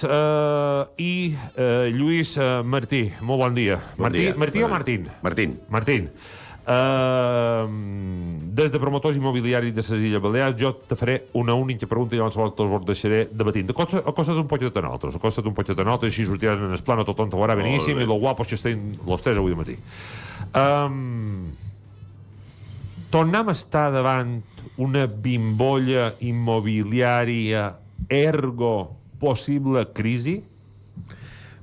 Balears i Lluís Martí. Molt bon dia. Martí o Martín? Martín. Des de promotors immobiliaris de les Illes Balears jo te faré una única pregunta i llavors te'ls deixaré debatint. Acosta't un poquet a nosaltres, així sortiràs en el plano, tothom te veurà beníssim i lo guapos que estem los tres avui de matí. Tornem a estar davant una bimbolla immobiliària ergo posible crisi?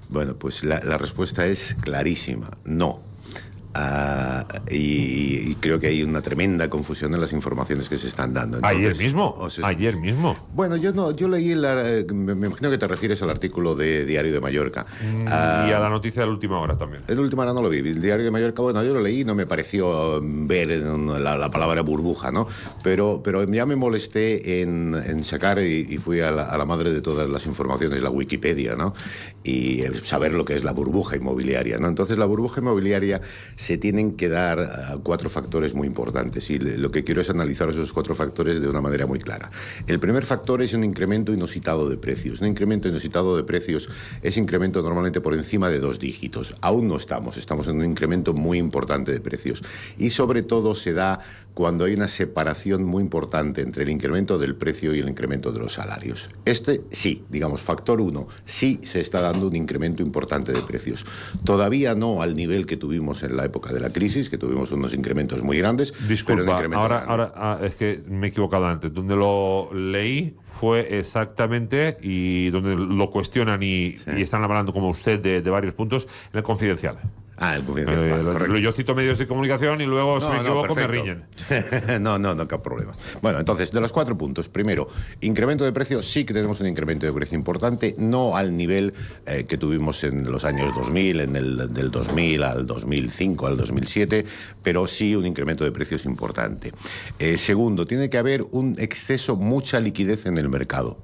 Bueno, pues la respuesta es clarísima, no. Y creo que hay una tremenda confusión en las informaciones que se están dando. Entonces, ayer mismo. Bueno, yo leí, me imagino que te refieres al artículo de Diario de Mallorca. Y a la noticia de la última hora también. En la última hora no lo vi. El Diario de Mallorca, bueno, yo lo leí y no me pareció ver la palabra burbuja, ¿no? Pero ya me molesté en sacar y fui a la madre de todas las informaciones, la Wikipedia, ¿no? Y saber lo que es la burbuja inmobiliaria, ¿no? Entonces, la burbuja inmobiliaria se tienen que dar cuatro factores muy importantes y lo que quiero es analizar esos cuatro factores de una manera muy clara. El primer factor es un incremento inusitado de precios. Un incremento inusitado de precios es incremento normalmente por encima de 2 dígitos. Aún no estamos en un incremento muy importante de precios y sobre todo se da cuando hay una separación muy importante entre el incremento del precio y el incremento de los salarios. Sí, digamos, factor 1, sí se está dando un incremento importante de precios. Todavía no al nivel que tuvimos en la época de la crisis, que tuvimos unos incrementos muy grandes. Disculpa, ahora es que me he equivocado antes. Donde lo leí fue exactamente, y donde lo cuestionan y están hablando como usted de varios puntos, en el Confidencial. El Confidencial. Yo cito medios de comunicación y luego, si me equivoco, me riñen. No, qué problema. Bueno, entonces, de los 4 puntos, primero, incremento de precio, sí que tenemos un incremento de precio importante, no al nivel que tuvimos en los años 2000, del 2000 al 2005, al 2007, pero sí un incremento de precios importante. Segundo, tiene que haber un exceso, mucha liquidez en el mercado.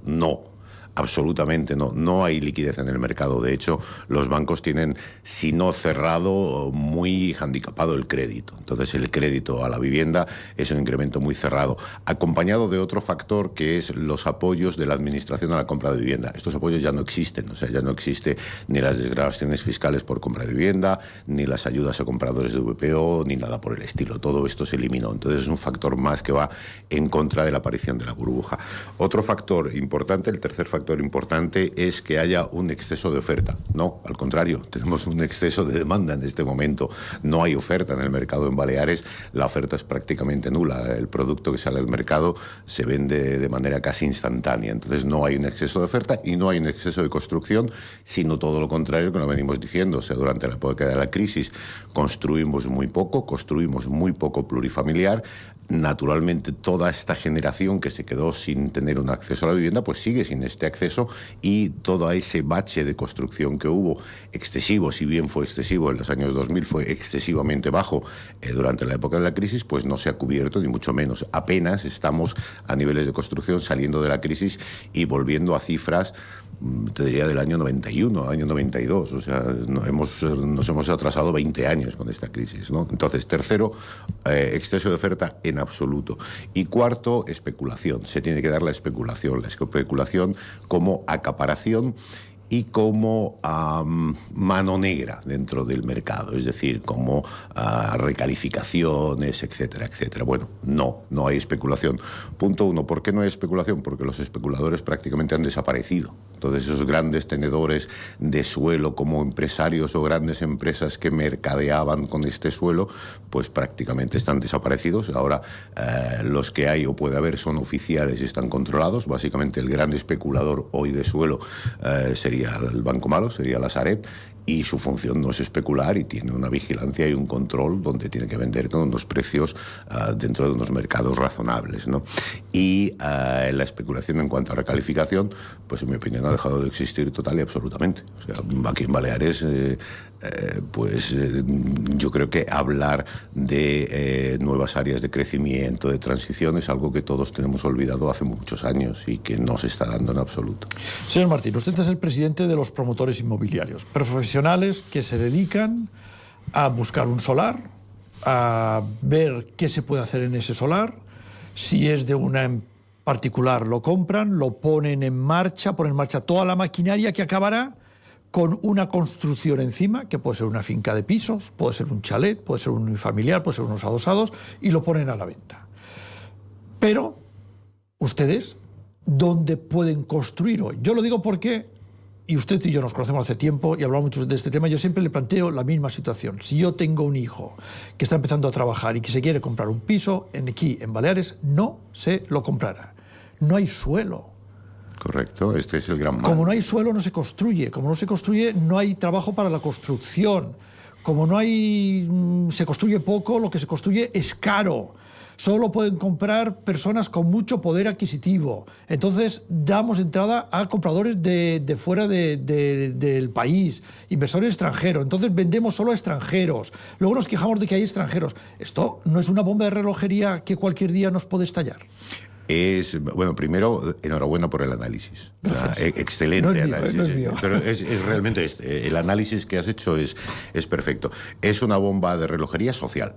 Absolutamente no hay liquidez en el mercado. De hecho, los bancos tienen, si no cerrado, muy handicapado el crédito. Entonces, el crédito a la vivienda es un incremento muy cerrado, acompañado de otro factor que es los apoyos de la administración a la compra de vivienda. Estos apoyos ya no existen, o sea, ya no existe ni las desgravaciones fiscales por compra de vivienda, ni las ayudas a compradores de VPO, ni nada por el estilo. Todo esto se eliminó. Entonces, es un factor más que va en contra de la aparición de la burbuja. Otro factor importante, el tercer factor importante, es que haya un exceso de oferta. No, al contrario, tenemos un exceso de demanda en este momento. No hay oferta en el mercado en Baleares, la oferta es prácticamente nula. El producto que sale al mercado se vende de manera casi instantánea. Entonces no hay un exceso de oferta y no hay un exceso de construcción, sino todo lo contrario que lo venimos diciendo. O sea, durante la época de la crisis construimos muy poco plurifamiliar. Naturalmente, toda esta generación que se quedó sin tener un acceso a la vivienda, pues sigue sin este acceso, y todo ese bache de construcción que hubo, excesivo, si bien fue excesivo en los años 2000, fue excesivamente bajo durante la época de la crisis, pues no se ha cubierto, ni mucho menos. Apenas estamos a niveles de construcción saliendo de la crisis y volviendo a cifras, te diría, del año 91, año 92. O sea, nos hemos atrasado 20 años con esta crisis, ¿no? Entonces, tercero, exceso de oferta en absoluto. Y cuarto, especulación. Se tiene que dar la especulación como acaparación y como mano negra dentro del mercado, es decir, como recalificaciones, etcétera, etcétera. Bueno, no hay especulación. Punto 1, ¿por qué no hay especulación? Porque los especuladores prácticamente han desaparecido. Entonces, esos grandes tenedores de suelo como empresarios o grandes empresas que mercadeaban con este suelo, pues prácticamente están desaparecidos. Ahora, los que hay o puede haber son oficiales y están controlados. Básicamente, el gran especulador hoy de suelo sería el Banco Malo, sería la Sareb, y su función no es especular y tiene una vigilancia y un control donde tiene que vender con unos precios dentro de unos mercados razonables, ¿no? Y la especulación en cuanto a recalificación, pues en mi opinión ha dejado de existir total y absolutamente. O sea, aquí en Baleares, yo creo que hablar de nuevas áreas de crecimiento, de transición, es algo que todos tenemos olvidado hace muchos años y que no se está dando en absoluto. Señor Martín, usted es el presidente de los promotores inmobiliarios, profesionales que se dedican a buscar un solar, a ver qué se puede hacer en ese solar, si es de una particular lo compran, lo ponen en marcha toda la maquinaria que acabará con una construcción encima, que puede ser una finca de pisos, puede ser un chalet, puede ser un unifamiliar, puede ser unos adosados, y lo ponen a la venta. Pero ustedes, ¿dónde pueden construir hoy? Yo lo digo porque, y usted y yo nos conocemos hace tiempo y hablamos mucho de este tema, yo siempre le planteo la misma situación. Si yo tengo un hijo que está empezando a trabajar y que se quiere comprar un piso aquí en Baleares, no se lo comprará. No hay suelo. Correcto, este es el gran mal. Como no hay suelo, no se construye. Como no se construye, no hay trabajo para la construcción. Como no hay, se construye poco, lo que se construye es caro. Solo pueden comprar personas con mucho poder adquisitivo. Entonces damos entrada a compradores de fuera del país, inversores extranjeros. Entonces vendemos solo a extranjeros. Luego nos quejamos de que hay extranjeros. Esto no es una bomba de relojería que cualquier día nos puede estallar. Bueno, primero, enhorabuena por el análisis. Excelente no es mío, análisis. no es mío. Pero es realmente el análisis que has hecho es perfecto. Es una bomba de relojería social.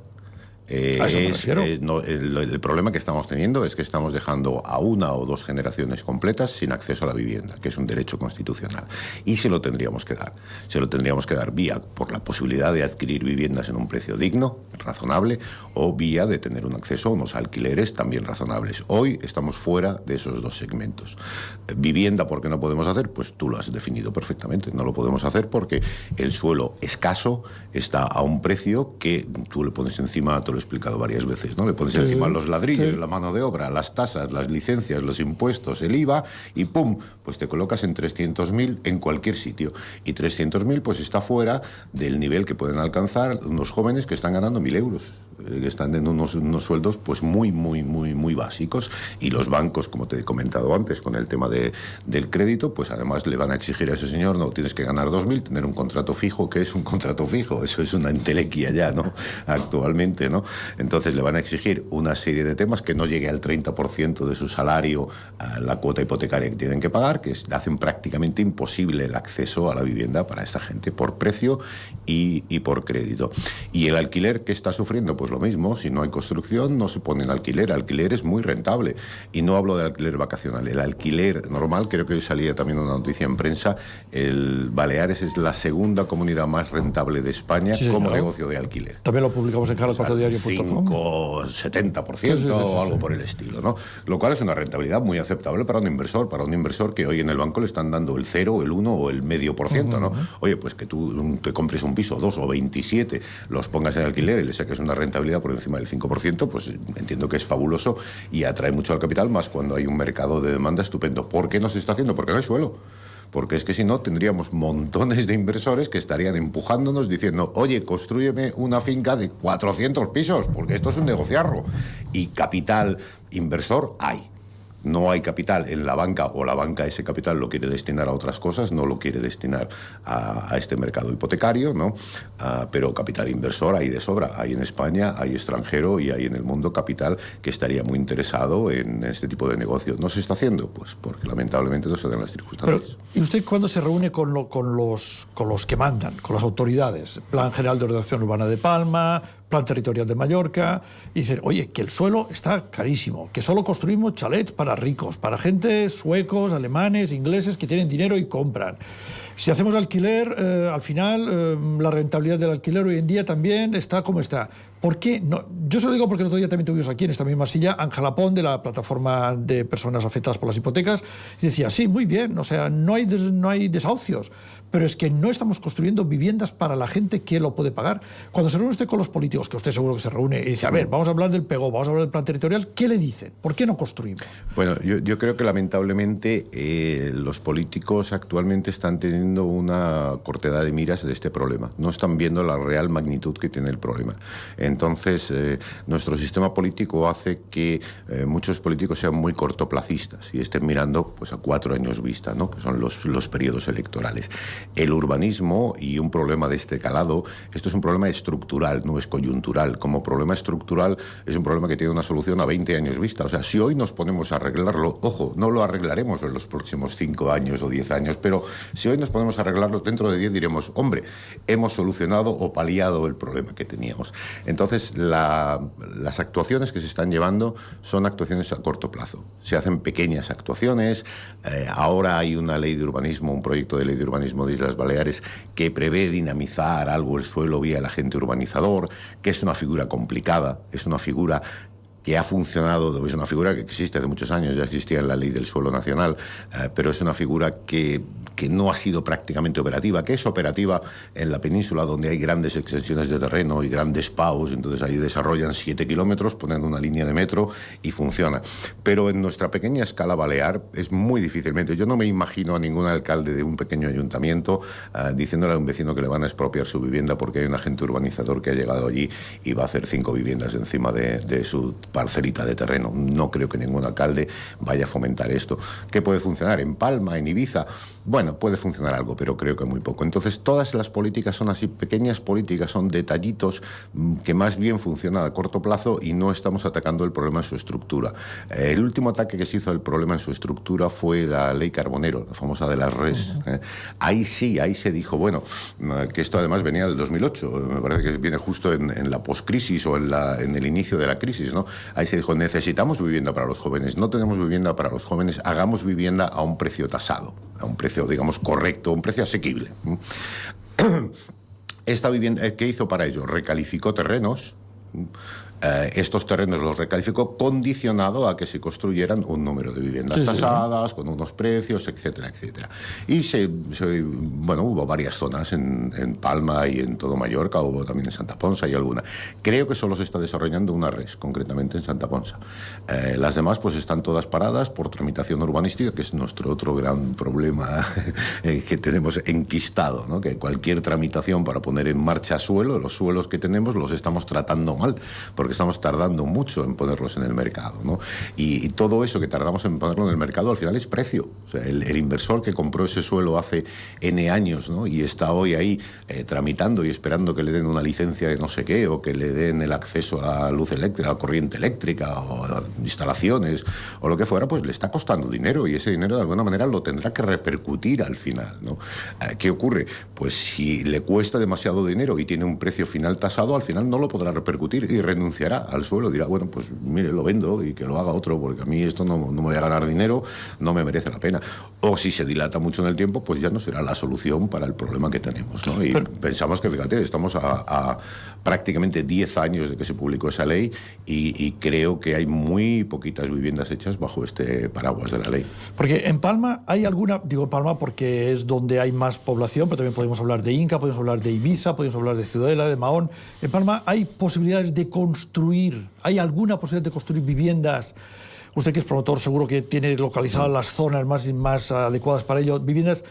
A eso me refiero. El problema que estamos teniendo es que estamos dejando a una o dos generaciones completas sin acceso a la vivienda, que es un derecho constitucional. Y se lo tendríamos que dar. Se lo tendríamos que dar vía por la posibilidad de adquirir viviendas en un precio digno, razonable, o vía de tener un acceso a unos alquileres también razonables. Hoy estamos fuera de esos dos segmentos. Vivienda, ¿por qué no podemos hacer? Pues tú lo has definido perfectamente. No lo podemos hacer porque el suelo escaso está a un precio que tú le pones encima, te lo he explicado varias veces, ¿no? Le pones encima los ladrillos, la mano de obra, las tasas, las licencias, los impuestos, el IVA, y ¡pum!, pues te colocas en 300.000 en cualquier sitio. Y 300.000 pues está fuera del nivel que pueden alcanzar unos jóvenes que están ganando 1.000 euros. Que están en unos sueldos pues muy básicos, y los bancos, como te he comentado antes con el tema del crédito, pues además le van a exigir a ese señor: no, tienes que ganar 2.000, tener un contrato fijo. ¿Qué es un contrato fijo? Eso es una entelequia ya, ¿no? Actualmente, ¿no? Entonces le van a exigir una serie de temas que no llegue al 30% de su salario a la cuota hipotecaria que tienen que pagar, que hacen prácticamente imposible el acceso a la vivienda para esta gente, por precio y por crédito. Y el alquiler, ¿qué está sufriendo? Pues lo mismo. Si no hay construcción, no se pone en alquiler. Alquiler es muy rentable. Y no hablo de alquiler vacacional. El alquiler normal, creo que hoy salía también una noticia en prensa, el Baleares es la segunda comunidad más rentable de España, sí, como negocio de alquiler. También lo publicamos en caracotediario.com. 70% o algo por el estilo, ¿no? Lo cual es una rentabilidad muy aceptable para un inversor que hoy en el banco le están dando el 0, el 1 o el 0,5%, ¿no? Oye, pues que tú te compres un piso, 2 o 27, los pongas en alquiler y le saques una rentabilidad por encima del 5%, pues entiendo que es fabuloso y atrae mucho al capital, más cuando hay un mercado de demanda estupendo. ¿Por qué no se está haciendo? Porque no hay suelo. Porque es que si no, tendríamos montones de inversores que estarían empujándonos diciendo: oye, constrúyeme una finca de 400 pisos, porque esto es un negociarro. Y capital inversor hay. No hay capital en la banca, o la banca ese capital lo quiere destinar a otras cosas, no lo quiere destinar a este mercado hipotecario, ¿no? Pero capital inversor hay de sobra. Hay en España, hay extranjero y hay en el mundo capital que estaría muy interesado en este tipo de negocios. ¿No se está haciendo? Pues porque lamentablemente no se dan las circunstancias. Pero, ¿y usted cuándo se reúne con los que mandan, con las autoridades? Plan General de Ordenación Urbana de Palma, Plan Territorial de Mallorca, y dicen: oye, que el suelo está carísimo, que solo construimos chalets para ricos, para gente suecos, alemanes, ingleses que tienen dinero y compran. Si hacemos alquiler, al final la rentabilidad del alquiler hoy en día también está como está. ¿Por qué no? Yo se lo digo porque el otro día también tuvimos aquí en esta misma silla Ángela Pon, de la plataforma de personas afectadas por las hipotecas, y decía: sí, muy bien, o sea, no hay desahucios, pero es que no estamos construyendo viviendas para la gente que lo puede pagar. Cuando se reúne usted con los políticos, que usted seguro que se reúne, y dice: a ver, vamos a hablar del PEGO, vamos a hablar del plan territorial, ¿qué le dicen? ¿Por qué no construimos? Bueno, yo creo que lamentablemente los políticos actualmente están teniendo una cortedad de miras de este problema. No están viendo la real magnitud que tiene el problema. Entonces, nuestro sistema político hace que muchos políticos sean muy cortoplacistas y estén mirando pues a 4 años vista, ¿no? Que son los periodos electorales. El urbanismo, y un problema de este calado, esto es un problema estructural, no es coyuntural. Como problema estructural es un problema que tiene una solución a 20 años vista. O sea, si hoy nos ponemos a arreglarlo, ojo, no lo arreglaremos en los próximos 5 años o 10 años, pero si hoy nos ponemos a arreglarlo, dentro de 10 diremos: hombre, hemos solucionado o paliado el problema que teníamos. Entonces, Entonces, las actuaciones que se están llevando son actuaciones a corto plazo. Se hacen pequeñas actuaciones. Ahora hay una ley de urbanismo, un proyecto de ley de urbanismo de Islas Baleares que prevé dinamizar algo el suelo vía el agente urbanizador, que es una figura complicada, es una figura que ha funcionado, es una figura que existe hace muchos años, ya existía en la ley del suelo nacional, pero es una figura que no ha sido prácticamente operativa, que es operativa en la península donde hay grandes extensiones de terreno y grandes PAUs, entonces ahí desarrollan 7 kilómetros, ponen una línea de metro y funciona. Pero en nuestra pequeña escala balear es muy difícilmente, yo no me imagino a ningún alcalde de un pequeño ayuntamiento diciéndole a un vecino que le van a expropiar su vivienda porque hay un agente urbanizador que ha llegado allí y va a hacer 5 viviendas encima de su parcelita de terreno. No creo que ningún alcalde vaya a fomentar esto. ¿Qué puede funcionar? En Palma, en Ibiza, bueno, puede funcionar algo, pero creo que muy poco. Entonces, todas las políticas son así, pequeñas políticas, son detallitos que más bien funcionan a corto plazo y no estamos atacando el problema en su estructura. El último ataque que se hizo al problema en su estructura fue la ley Carbonero, la famosa de las RES. Ahí sí, ahí se dijo, bueno, que esto además venía del 2008, me parece que viene justo en la poscrisis o en el inicio de la crisis, ¿no? Ahí se dijo, necesitamos vivienda para los jóvenes, no tenemos vivienda para los jóvenes, hagamos vivienda a un precio tasado, a un precio, digamos, correcto, un precio asequible. Esta vivienda, ¿qué hizo para ello? Recalificó terrenos. Estos terrenos los recalificó condicionado a que se construyeran un número de viviendas tasadas, con unos precios, etcétera, etcétera. Y bueno, hubo varias zonas en Palma y en todo Mallorca, hubo también en Santa Ponsa y alguna. Creo que solo se está desarrollando una res, concretamente en Santa Ponsa. Las demás pues están todas paradas por tramitación urbanística, que es nuestro otro gran problema que tenemos enquistado, ¿no? Que cualquier tramitación para poner en marcha suelo, los suelos que tenemos los estamos tratando mal, porque estamos tardando mucho en ponerlos en el mercado, ¿no? Y todo eso que tardamos en ponerlo en el mercado al final es precio. O sea, el inversor que compró ese suelo hace N años, ¿no? Y está hoy ahí tramitando y esperando que le den una licencia de no sé qué, o que le den el acceso a la luz eléctrica, a la corriente eléctrica, o a instalaciones, o lo que fuera, pues le está costando dinero, y ese dinero de alguna manera lo tendrá que repercutir al final, ¿no? ¿Qué ocurre? Pues si le cuesta demasiado dinero y tiene un precio final tasado, al final no lo podrá repercutir y renunciará al suelo, dirá, bueno, pues mire, lo vendo y que lo haga otro, porque a mí esto no me voy a ganar dinero, no me merece la pena. O si se dilata mucho en el tiempo, pues ya no será la solución para el problema que tenemos, ¿no? Y pensamos que, fíjate, estamos a prácticamente 10 años de que se publicó esa ley y creo que hay muy poquitas viviendas hechas bajo este paraguas de la ley. Porque en Palma hay alguna, digo Palma porque es donde hay más población, pero también podemos hablar de Inca, podemos hablar de Ibiza, podemos hablar de Ciudadela, de Mahón. En Palma hay posibilidades de construir, ¿hay alguna posibilidad de construir viviendas? Usted que es promotor seguro que tiene localizadas las zonas más adecuadas para ello, viviendas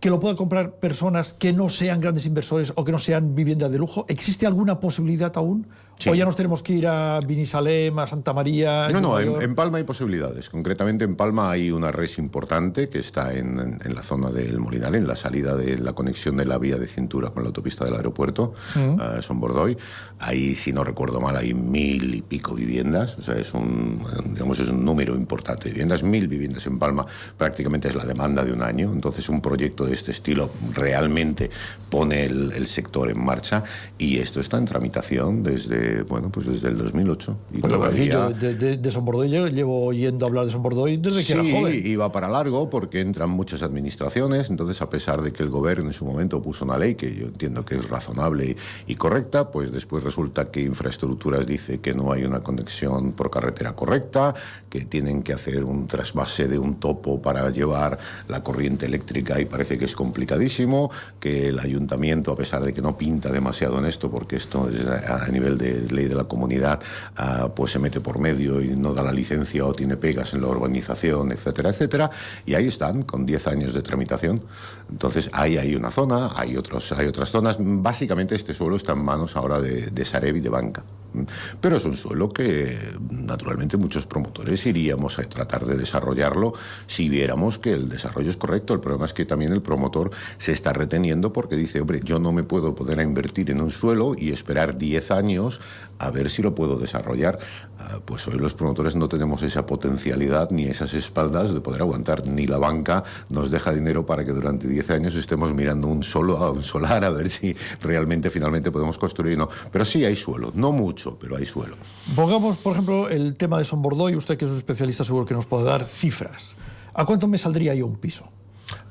que lo puedan comprar personas que no sean grandes inversores o que no sean viviendas de lujo. ¿Existe alguna posibilidad aún? Sí. ¿O ya nos tenemos que ir a Binissalem, a Santa María? No, en Palma hay posibilidades. Concretamente en Palma hay una res importante que está en la zona del Molinal, en la salida de la conexión de la vía de cintura con la autopista del aeropuerto, Son Bordoy. Ahí, si no recuerdo mal, hay 1000 y pico viviendas. O sea, es un número importante de viviendas. 1000 viviendas en Palma prácticamente es la demanda de un año. Entonces, un proyecto de este estilo realmente pone el sector en marcha, y esto está en tramitación desde el 2008. Y todavía... Yo de Son Bordoy llevo oyendo hablar de Son Bordoy desde que era joven. Sí, iba para largo porque entran muchas administraciones. Entonces, a pesar de que el gobierno en su momento puso una ley que yo entiendo que es razonable y correcta, pues después resulta que Infraestructuras dice que no hay una conexión por carretera correcta, que tienen que hacer un trasvase de un topo para llevar la corriente eléctrica, y parece que es complicadísimo, que el ayuntamiento, a pesar de que no pinta demasiado en esto, porque esto es a nivel de ley de la comunidad, pues se mete por medio y no da la licencia o tiene pegas en la urbanización, etcétera, etcétera, y ahí están, con 10 años de tramitación. Entonces, ahí hay una zona, hay otras zonas. Básicamente este suelo está en manos ahora de Sareb y de Banca. Pero es un suelo que, naturalmente, muchos promotores iríamos a tratar de desarrollarlo si viéramos que el desarrollo es correcto. El problema es que también el promotor se está reteniendo porque dice, hombre, yo no me puedo poner a invertir en un suelo y esperar 10 años a ver si lo puedo desarrollar. Pues hoy los promotores no tenemos esa potencialidad ni esas espaldas de poder aguantar. Ni la banca nos deja dinero para que durante 10 años estemos mirando un solar a ver si realmente finalmente podemos construir. No. Pero sí hay suelo, no mucho, mucho, pero hay suelo. Pongamos, por ejemplo, el tema de Son Bordoy, usted que es un especialista seguro que nos puede dar cifras. ¿A cuánto me saldría yo un piso?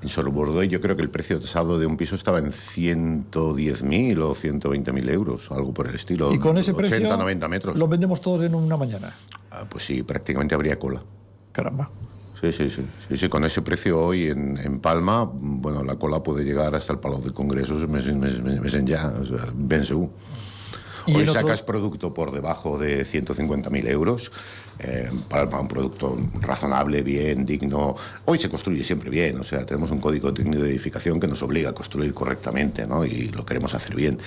En Sorbordoy yo creo que el precio tasado de un piso estaba en 110.000 o 120.000 euros, algo por el estilo. Y con ese 80, precio 90 metros. lo vendemos todos en una mañana. Pues sí, prácticamente habría cola. Caramba. Sí, con ese precio hoy en Palma, bueno, la cola puede llegar hasta el Palau de Congresos mes enllà, o sea, ben segur. Hoy sacas producto por debajo de 150.000 euros. Palma, un producto razonable, bien, digno. Hoy se construye siempre bien, o sea, tenemos un código técnico de edificación que nos obliga a construir correctamente, ¿no? Y lo queremos hacer bien.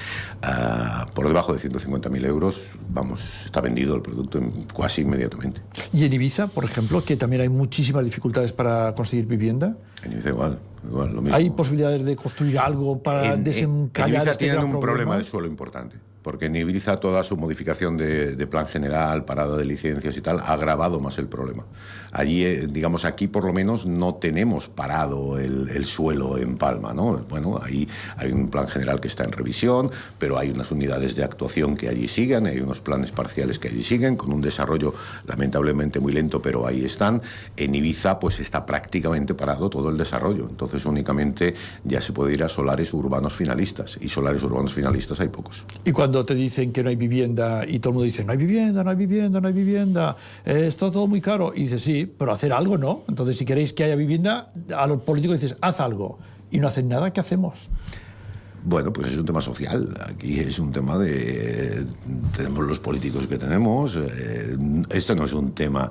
Por debajo de 150.000 euros, vamos, está vendido el producto casi inmediatamente. ¿Y en Ibiza, por ejemplo, que también hay muchísimas dificultades para conseguir vivienda? En Ibiza igual, lo mismo. ¿Hay posibilidades de construir algo para desencallar en Ibiza este tienen gran un problema de suelo importante, porque en Ibiza toda su modificación de plan general, parada de licencias y tal, ha agravado más el problema. Allí, digamos, aquí por lo menos no tenemos parado el suelo en Palma, ¿no? Bueno, ahí hay un plan general que está en revisión, pero hay unas unidades de actuación que allí siguen, hay unos planes parciales que allí siguen, con un desarrollo lamentablemente muy lento, pero ahí están. En Ibiza, pues está prácticamente parado todo el desarrollo, entonces únicamente ya se puede ir a solares urbanos finalistas, y solares urbanos finalistas hay pocos. Y cuando te dicen que no hay vivienda y todo el mundo dice no hay vivienda, no hay vivienda, no hay vivienda, está todo muy caro, y dices sí, pero hacer algo no. Entonces si queréis que haya vivienda, a los políticos dices haz algo, y no hacen nada, ¿qué hacemos? Bueno, pues es un tema social. Aquí es un tema de... Tenemos los políticos que tenemos. Esto no es un tema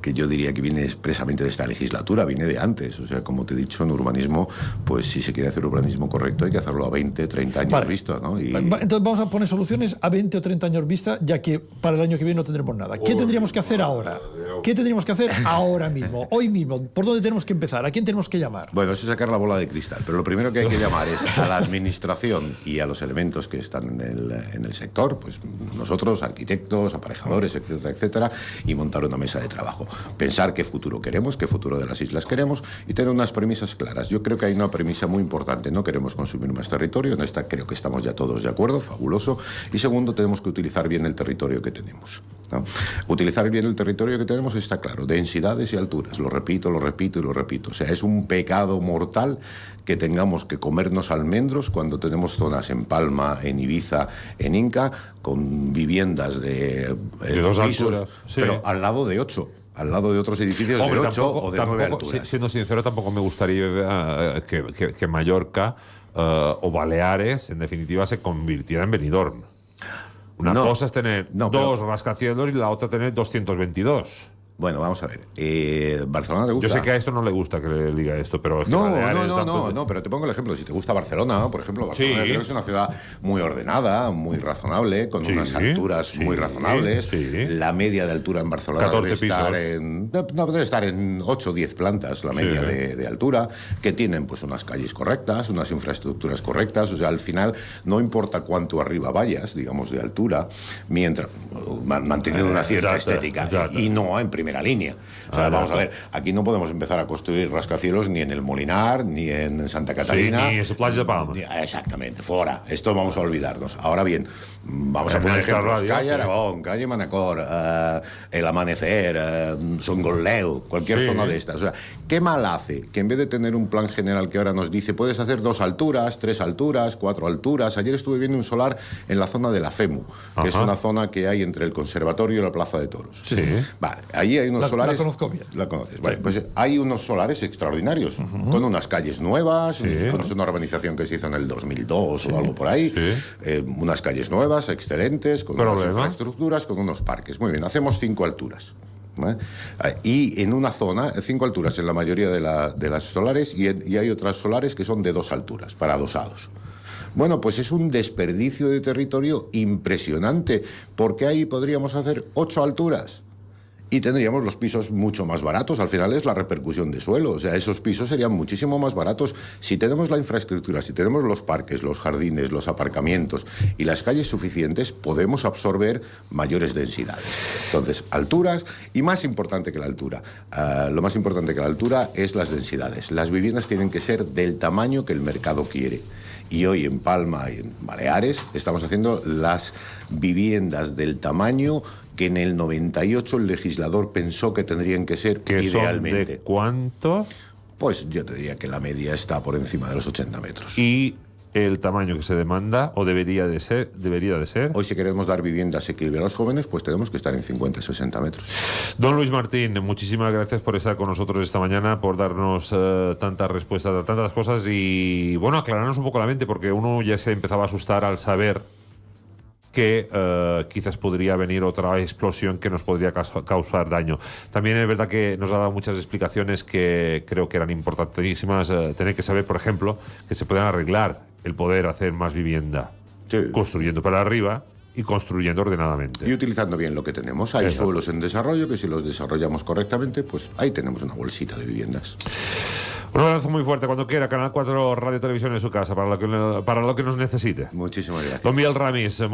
que yo diría que viene expresamente de esta legislatura, viene de antes. O sea, como te he dicho, en urbanismo, pues si se quiere hacer urbanismo correcto hay que hacerlo a 20, 30 años vista, ¿no? Y... Entonces vamos a poner soluciones a 20 o 30 años vista, ya que para el año que viene no tendremos nada. ¿Qué tendríamos que hacer ahora? ¿Qué tendríamos que hacer ahora mismo, hoy mismo? ¿Por dónde tenemos que empezar? ¿A quién tenemos que llamar? Bueno, eso es sacar la bola de cristal, pero lo primero que hay que llamar es a la administración y a los elementos que están en el sector, pues nosotros, arquitectos, aparejadores, etcétera, etcétera, y montar una mesa de trabajo. Pensar qué futuro queremos, qué futuro de las islas queremos y tener unas premisas claras. Yo creo que hay una premisa muy importante: no queremos consumir más territorio, en esta creo que estamos ya todos de acuerdo, fabuloso. Y segundo, tenemos que utilizar bien el territorio que tenemos, ¿no? Utilizar bien el territorio que tenemos está claro, densidades y alturas, lo repito y lo repito. O sea, es un pecado mortal que tengamos que comernos almendros cuando tenemos zonas en Palma, en Ibiza, en Inca, con viviendas de 2 pisos, alturas, sí. pero al lado de 8. Al lado de otros edificios de 8 o de 9 alturas. Siendo sincero, tampoco me gustaría que Mallorca o Baleares, en definitiva, se convirtiera en Benidorm. Una cosa es tener dos rascacielos y la otra tener 222. Bueno, vamos a ver. ¿Barcelona te gusta? Yo sé que a esto no le gusta que le diga esto, pero... No, pero te pongo el ejemplo. Si te gusta Barcelona, por ejemplo, Barcelona creo que es una ciudad muy ordenada, muy razonable, con unas alturas muy razonables. La media de altura en Barcelona debe estar en 8 o 10 plantas, la media de altura, que tienen pues unas calles correctas, unas infraestructuras correctas. O sea, al final no importa cuánto arriba vayas, digamos, de altura, mientras manteniendo una cierta estética y no en primera línea. O sea, vamos a ver, aquí no podemos empezar a construir rascacielos ni en el Molinar, ni en Santa Catarina. Ni en su playa de Palma. Exactamente, fuera. Esto vamos a olvidarnos. Ahora bien, vamos a poner ejemplos. Calle Aragón, calle Manacor, El Amanecer, Songolleu, cualquier zona de estas. O sea, ¿qué mal hace que en vez de tener un plan general que ahora nos dice puedes hacer 2 alturas, 3 alturas, 4 alturas? Ayer estuve viendo un solar en la zona de la FEMU, que es una zona que hay entre el Conservatorio y la Plaza de Toros. Vale, allí hay unos solares... La conozco bien. La conoces. Vale, pues hay unos solares extraordinarios, con unas calles nuevas, es una urbanización que se hizo en el 2002 o algo por ahí, unas calles nuevas, excelentes, con unas infraestructuras, con unos parques. Muy bien, hacemos 5 alturas. ¿Vale? Y en una zona, 5 alturas en la mayoría de las solares, y hay otras solares que son de 2 alturas, para adosados. Bueno, pues es un desperdicio de territorio impresionante, porque ahí podríamos hacer 8 alturas. y tendríamos los pisos mucho más baratos. Al final es la repercusión de suelo. O sea, esos pisos serían muchísimo más baratos si tenemos la infraestructura, si tenemos los parques, los jardines, los aparcamientos y las calles suficientes, podemos absorber mayores densidades. Entonces, alturas, y más importante que la altura, lo más importante que la altura es las densidades. Las viviendas tienen que ser del tamaño que el mercado quiere. Y hoy en Palma y en Baleares estamos haciendo las viviendas del tamaño que en el 98 el legislador pensó que tendrían que ser ¿Que idealmente. son de cuánto? Pues yo te diría que la media está por encima de los 80 metros. Y el tamaño que se demanda, o debería de ser. Hoy, si queremos dar viviendas asequibles a los jóvenes, pues tenemos que estar en 50 y 60 metros. Don Luis Martín, muchísimas gracias por estar con nosotros esta mañana, por darnos tantas respuestas a tantas cosas y, bueno, aclararnos un poco la mente, porque uno ya se empezaba a asustar al saber que quizás podría venir otra explosión que nos podría causar daño. También es verdad que nos ha dado muchas explicaciones que creo que eran importantísimas. Tener que saber, por ejemplo, que se pueden arreglar el poder hacer más vivienda, Sí. construyendo para arriba y construyendo ordenadamente. Y utilizando bien lo que tenemos. Hay Exacto. suelos en desarrollo que si los desarrollamos correctamente, pues ahí tenemos una bolsita de viviendas. Un abrazo muy fuerte cuando quiera. Canal 4 Radio Televisión en su casa, para lo que nos necesite. Muchísimas gracias. Don Miguel Ramis.